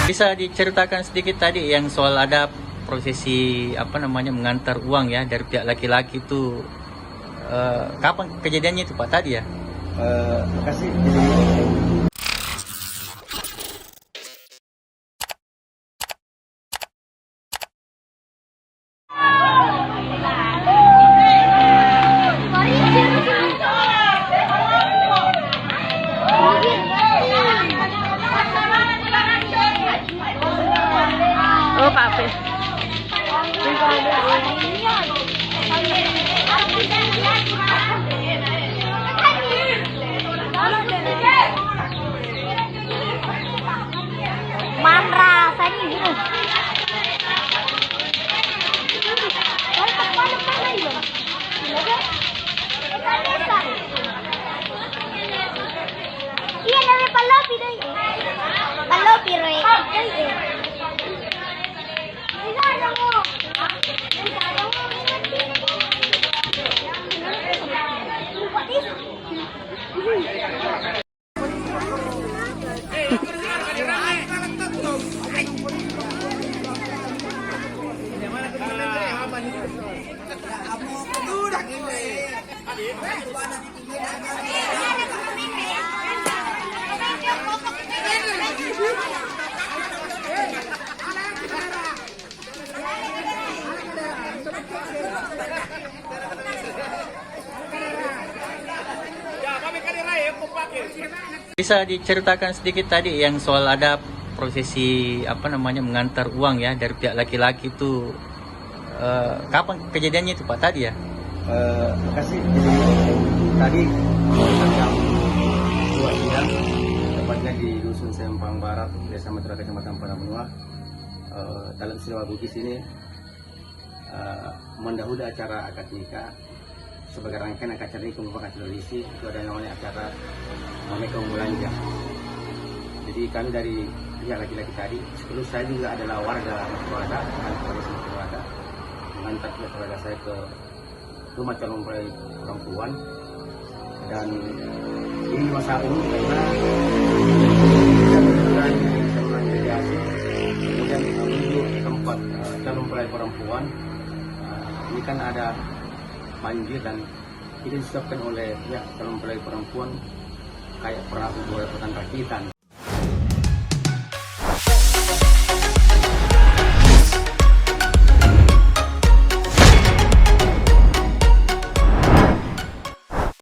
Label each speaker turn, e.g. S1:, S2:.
S1: Bisa diceritakan sedikit tadi yang soal ada prosesi mengantar uang ya dari pihak laki-laki itu, kapan kejadiannya itu Pak tadi ya?
S2: Makasih.
S3: Oh, Pak Fe.
S4: Manra, tadi gitu. Iya, namanya palopi deh. Palopi, Roy.
S1: Bisa diceritakan sedikit tadi yang soal ada prosesi mengantar uang ya dari pihak laki-laki itu, kapan kejadiannya itu Pak tadi ya?
S2: Makasih. Tadi jam 2 siang, tepatnya di Dusun Sempang Barat, Desa Metera, Kecamatan Panabenua, dalam Silawa Bugis ini mendahului acara akad nikah. Sebagai rangkaian acara ini merupakan tradisi, itu ada namanya acara Mamekong Belanja. Jadi kami dari pihak laki-laki tadi, sebelum saya juga adalah warga Masjid Masjid mengantar keluarga saya ke rumah calon mempelai perempuan, dan ini masalah ini karena saluran mediasi, kemudian menuju tempat calon mempelai perempuan. Ini kan ada banjir dan ini disebabkan oleh pihak calon mempelai perempuan kayak perahu buat rakitan.